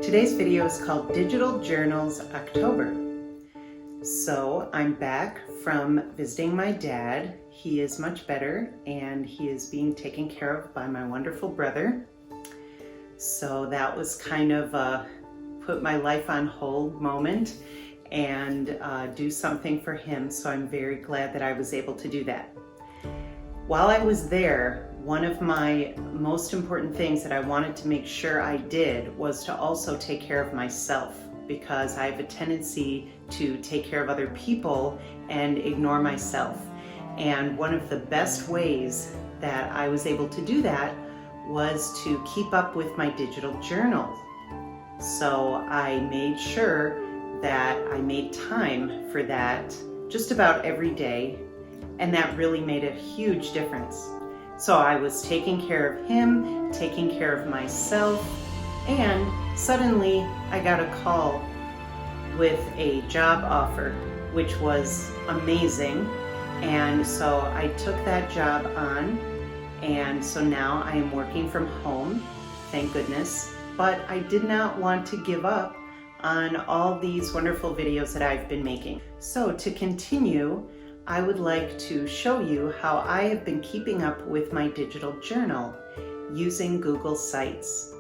Today's video is called Digital Journals October. So I'm back from visiting my dad. He is much better and he is being taken care of by my wonderful brother. So that was kind of a put my life on hold moment and do something for him. So I'm very glad that I was able to do that. While I was there, one of my most important things that I wanted to make sure I did was to also take care of myself, because I have a tendency to take care of other people and ignore myself. And one of the best ways that I was able to do that was to keep up with my digital journal. So I made sure that I made time for that just about every day, and that really made a huge difference. So I was taking care of him, taking care of myself, and suddenly I got a call with a job offer, which was amazing. And so I took that job on, and so now I am working from home, thank goodness. But I did not want to give up on all these wonderful videos that I've been making. So to continue, I would like to show you how I have been keeping up with my digital journal using Google Sites.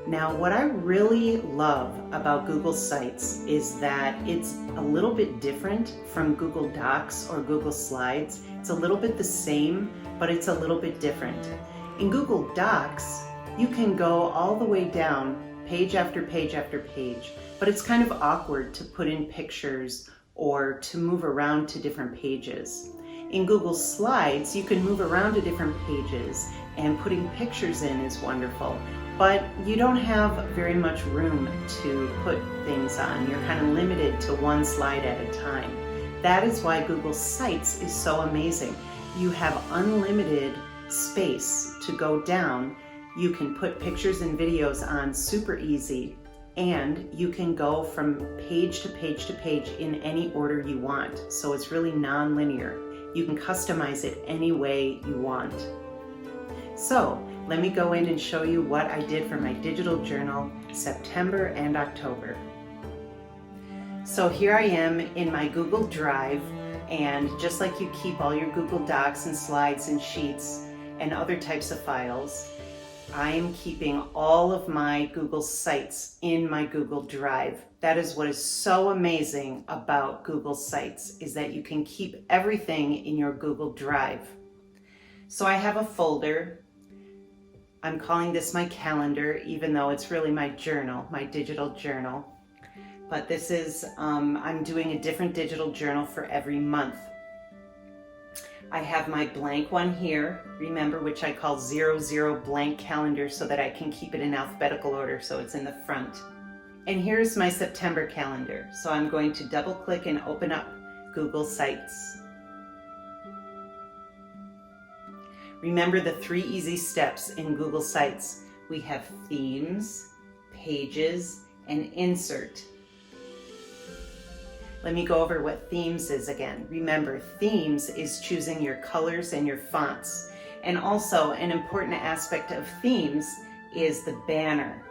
Now, what I really love about Google Sites is that it's a little bit different from Google Docs or Google Slides. It's a little bit the same, but it's a little bit different. In Google Docs, you can go all the way down, page after page after page, but it's kind of awkward to put in pictures or to move around to different pages. In Google Slides, you can move around to different pages, and putting pictures in is wonderful, but you don't have very much room to put things on. You're kind of limited to one slide at a time. That is why Google Sites is so amazing. You have unlimited space to go down. You can put pictures and videos on super easy, and you can go from page to page to page in any order you want. So it's really non-linear. You can customize it any way you want. So let me go in and show you what I did for my digital journal September and October. So here I am in my Google Drive, and just like you keep all your Google Docs and slides and sheets and other types of files, I am keeping all of my Google Sites in my Google Drive. That is what is so amazing about Google Sites, is that you can keep everything in your Google Drive. So I have a folder. I'm calling this my calendar, even though it's really my journal, my digital journal. But this is, I'm doing a different digital journal for every month. I have my blank one here, remember, which I call 00 blank calendar so that I can keep it in alphabetical order, so it's in the front. And here's my September calendar. So I'm going to double click and open up Google Sites. Remember the 3 easy steps in Google Sites. We have themes, pages, and insert. Let me go over what themes is again. Remember, themes is choosing your colors and your fonts. And also an important aspect of themes is the banner.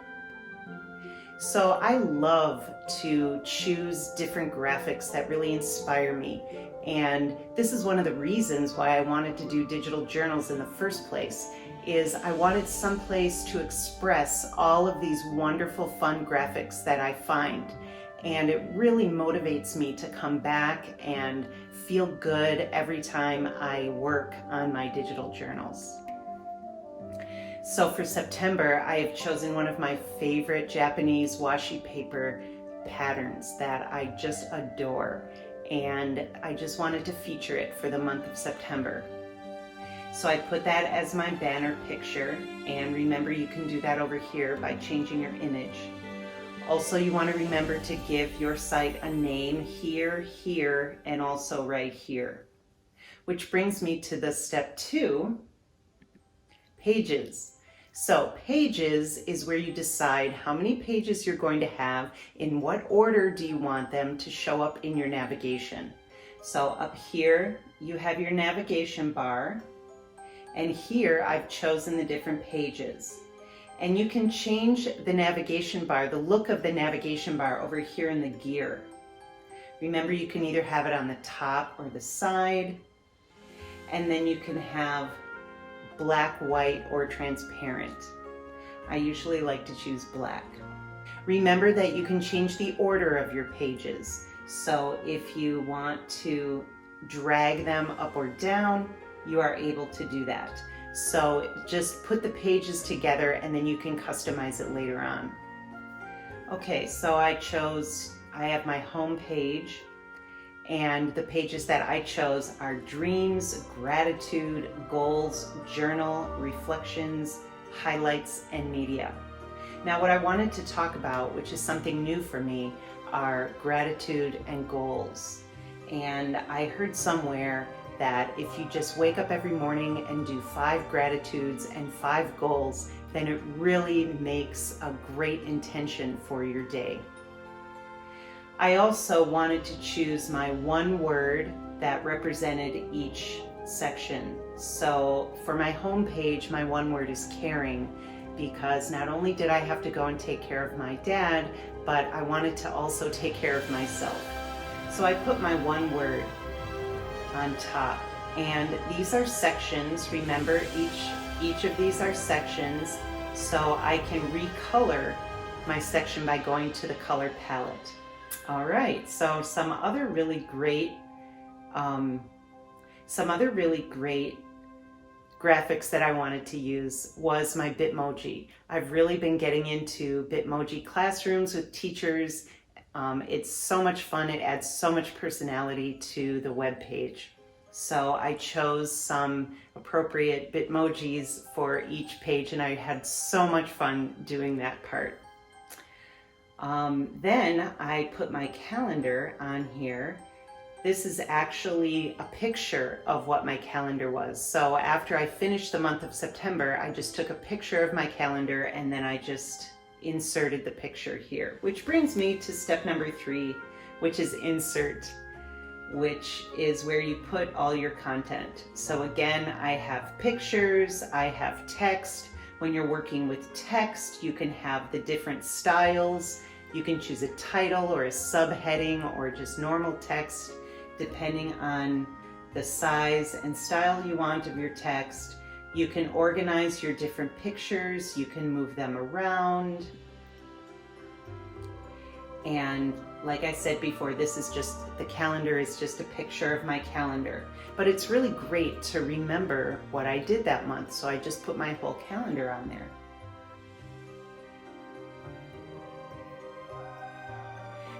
So I love to choose different graphics that really inspire me. And this is one of the reasons why I wanted to do digital journals in the first place, is I wanted some place to express all of these wonderful, fun graphics that I find. And it really motivates me to come back and feel good every time I work on my digital journals. So for September, I have chosen one of my favorite Japanese washi paper patterns that I just adore. And I just wanted to feature it for the month of September. So I put that as my banner picture. And remember, you can do that over here by changing your image. Also, you want to remember to give your site a name here, here, and also right here. Which brings me to the step 2, pages. So pages is where you decide how many pages you're going to have, in what order do you want them to show up in your navigation. So up here, you have your navigation bar, and here I've chosen the different pages. And you can change the navigation bar, the look of the navigation bar over here in the gear. Remember, you can either have it on the top or the side, and then you can have black, white, or transparent. I usually like to choose black. Remember that you can change the order of your pages. So if you want to drag them up or down, you are able to do that. So just put the pages together and then you can customize it later on. Okay, so I have my home page, and the pages that I chose are dreams, gratitude, goals, journal, reflections, highlights, and media. Now what I wanted to talk about, which is something new for me, are gratitude and goals. And I heard somewhere that if you just wake up every morning and do 5 gratitudes and 5 goals, then it really makes a great intention for your day. I also wanted to choose my one word that represented each section. So for my home page, my one word is caring, because not only did I have to go and take care of my dad, but I wanted to also take care of myself. So I put my one word on top, and these are sections. Remember, each of these are sections, so I can recolor my section by going to the color palette. All right, so some other really great graphics that I wanted to use was my Bitmoji. I've really been getting into Bitmoji classrooms with teachers. It's so much fun. It adds so much personality to the web page. So I chose some appropriate Bitmojis for each page, and I had so much fun doing that part. Then I put my calendar on here. This is actually a picture of what my calendar was. So after I finished the month of September, I just took a picture of my calendar and then I just inserted the picture here, which brings me to step number 3, which is insert, which is where you put all your content. So again, I have pictures, I have text. When you're working with text, you can have the different styles. You can choose a title or a subheading or just normal text, depending on the size and style you want of your text. You can organize your different pictures, you can move them around. And like I said before, the calendar is just a picture of my calendar. But it's really great to remember what I did that month, so I just put my whole calendar on there.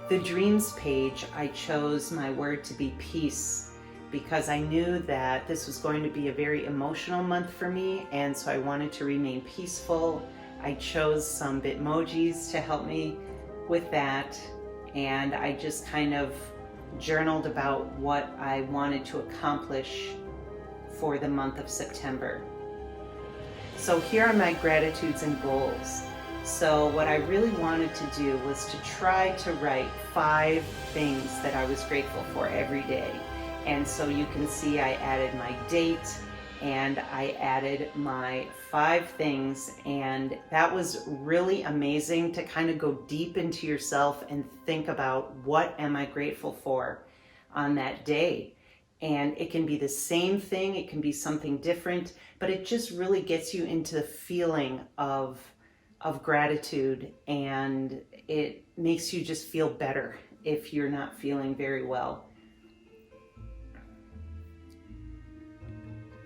The dreams page, I chose my word to be peace, because I knew that this was going to be a very emotional month for me, and so I wanted to remain peaceful. I chose some Bitmojis to help me with that, and I just kind of journaled about what I wanted to accomplish for the month of September. So here are my gratitudes and goals. So what I really wanted to do was to try to write 5 things that I was grateful for every day. And so you can see I added my date and I added my 5 things, and that was really amazing to kind of go deep into yourself and think about what am I grateful for on that day. And it can be the same thing, it can be something different, but it just really gets you into the feeling of gratitude, and it makes you just feel better if you're not feeling very well.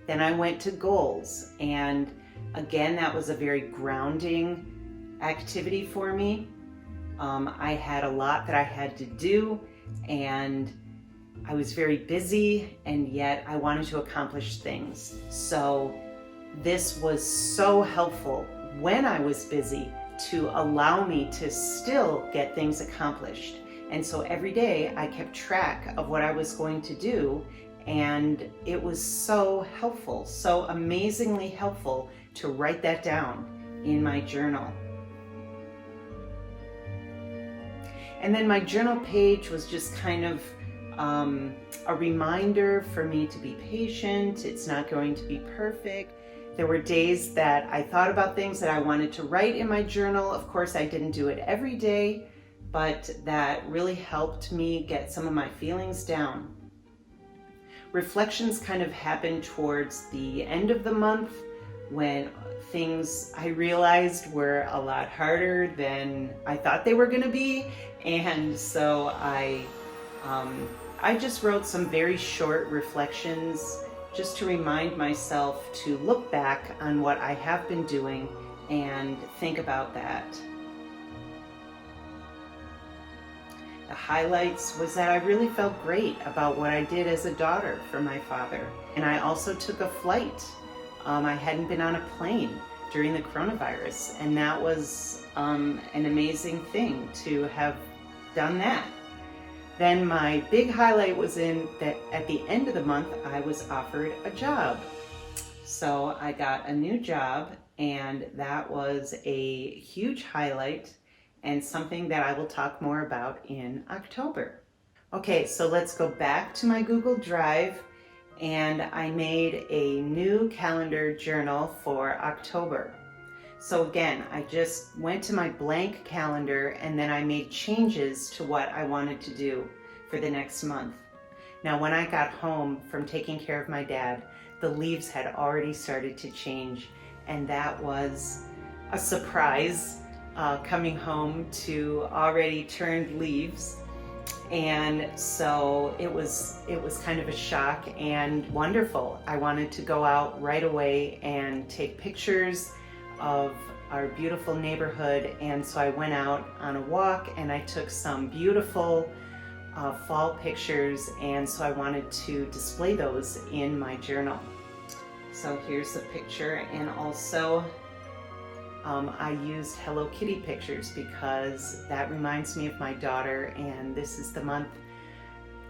Then I went to goals, and again, that was a very grounding activity for me. I had a lot that I had to do, and I was very busy, and yet I wanted to accomplish things. So this was so helpful when I was busy to allow me to still get things accomplished. And so every day I kept track of what I was going to do, and it was so helpful, so amazingly helpful to write that down in my journal. And then my journal page was just kind of a reminder for me to be patient. It's not going to be perfect. There were days that I thought about things that I wanted to write in my journal. Of course, I didn't do it every day, but that really helped me get some of my feelings down. Reflections kind of happened towards the end of the month when things I realized were a lot harder than I thought they were going to be. And so I just wrote some very short reflections just to remind myself to look back on what I have been doing and think about that. The highlights was that I really felt great about what I did as a daughter for my father. And I also took a flight. I hadn't been on a plane during the coronavirus, and that was an amazing thing to have done that. Then my big highlight was in that at the end of the month, I was offered a job. So I got a new job, and that was a huge highlight and something that I will talk more about in October. Okay, so let's go back to my Google Drive, and I made a new calendar journal for October. So again, I just went to my blank calendar and then I made changes to what I wanted to do for the next month. Now, when I got home from taking care of my dad, the leaves had already started to change, and that was a surprise. Coming home to already turned leaves, and so it was kind of a shock and wonderful. I wanted to go out right away and take pictures of our beautiful neighborhood, and so I went out on a walk and I took some beautiful fall pictures, and so I wanted to display those in my journal. So here's the picture, and also I used Hello Kitty pictures because that reminds me of my daughter, and this is the month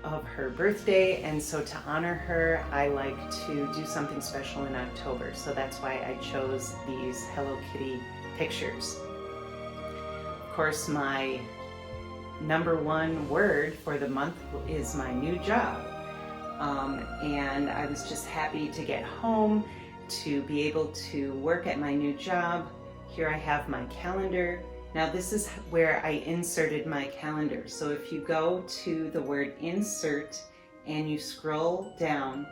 of her birthday, and so to honor her, I like to do something special in October. So that's why I chose these Hello Kitty pictures. Of course, my number one word for the month is my new job. And I was just happy to get home, to be able to work at my new job. Here I have my calendar. Now this is where I inserted my calendar. So if you go to the word insert and you scroll down,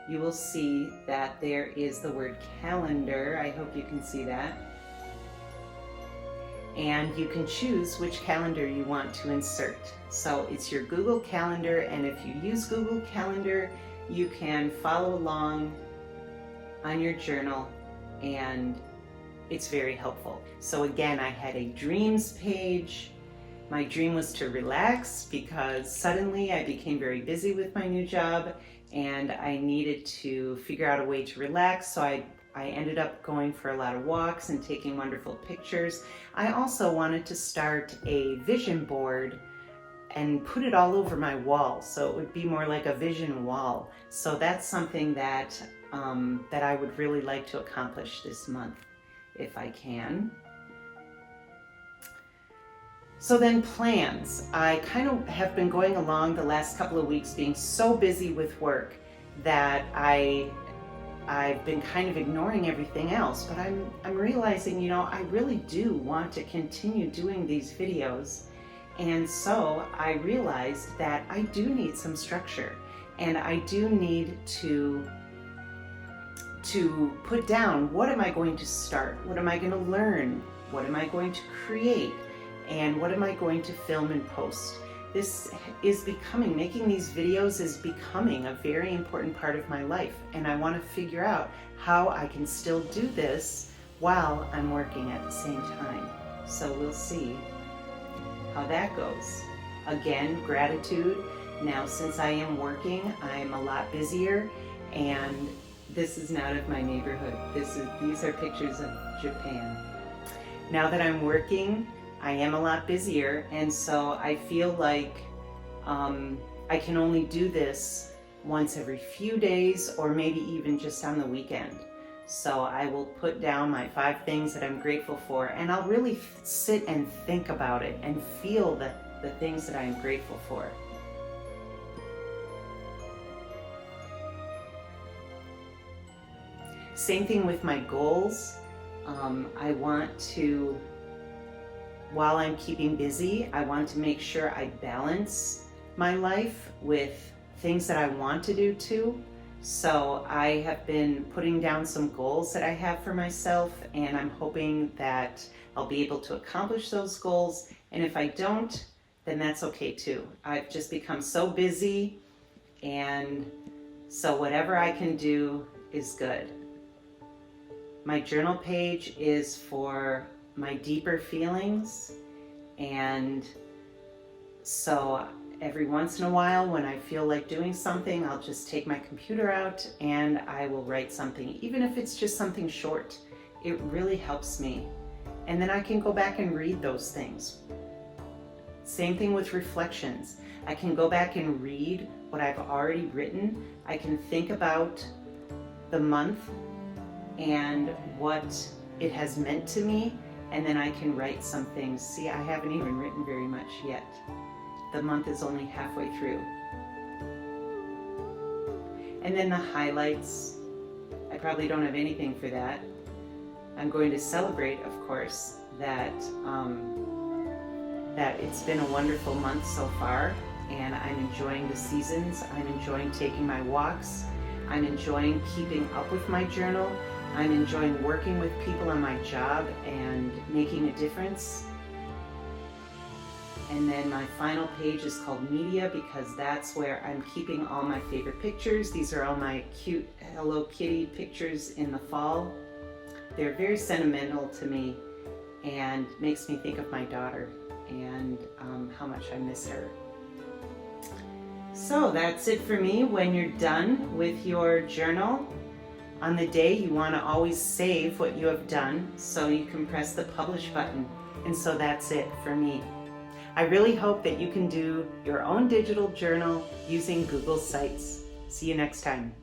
you will see that there is the word calendar. I hope you can see that. And you can choose which calendar you want to insert. So it's your Google Calendar, and if you use Google Calendar, you can follow along on your journal, and it's very helpful. So again, I had a dreams page. My dream was to relax because suddenly I became very busy with my new job and I needed to figure out a way to relax. So I ended up going for a lot of walks and taking wonderful pictures. I also wanted to start a vision board and put it all over my wall, so it would be more like a vision wall. So that's something that I would really like to accomplish this month, if I can. So then plans. I kind of have been going along the last couple of weeks being so busy with work that I've been kind of ignoring everything else, but I'm realizing, I really do want to continue doing these videos. And so I realized that I do need some structure, and I do need to put down, what am I going to start? What am I going to learn? What am I going to create? And what am I going to film and post? This is making these videos is becoming a very important part of my life, and I want to figure out how I can still do this while I'm working at the same time. So we'll see how that goes. Again, gratitude. Now, since I am working, I'm a lot busier, and this is not of my neighborhood. These are pictures of Japan. Now that I'm working, I am a lot busier, and so I feel like I can only do this once every few days, or maybe even just on the weekend. So I will put down my 5 things that I'm grateful for, and I'll really sit and think about it and feel the things that I'm grateful for. Same thing with my goals. I want to, while I'm keeping busy, I want to make sure I balance my life with things that I want to do too. So I have been putting down some goals that I have for myself, and I'm hoping that I'll be able to accomplish those goals. And if I don't, then that's okay too. I've just become so busy, and so whatever I can do is good. My journal page is for my deeper feelings, and so every once in a while when I feel like doing something, I'll just take my computer out and I will write something, even if it's just something short. It really helps me. And then I can go back and read those things. Same thing with reflections. I can go back and read what I've already written. I can think about the month and what it has meant to me, and then I can write some things. See, I haven't even written very much yet. The month is only halfway through. And then the highlights, I probably don't have anything for that. I'm going to celebrate, of course, that it's been a wonderful month so far, and I'm enjoying the seasons. I'm enjoying taking my walks. I'm enjoying keeping up with my journal. I'm enjoying working with people on my job and making a difference. And then my final page is called Media, because that's where I'm keeping all my favorite pictures. These are all my cute Hello Kitty pictures in the fall. They're very sentimental to me and makes me think of my daughter and how much I miss her. So that's it for me. When you're done with your journal, on the day you want to always save what you have done, so you can press the publish button. And so that's it for me. I really hope that you can do your own digital journal using Google Sites. See you next time.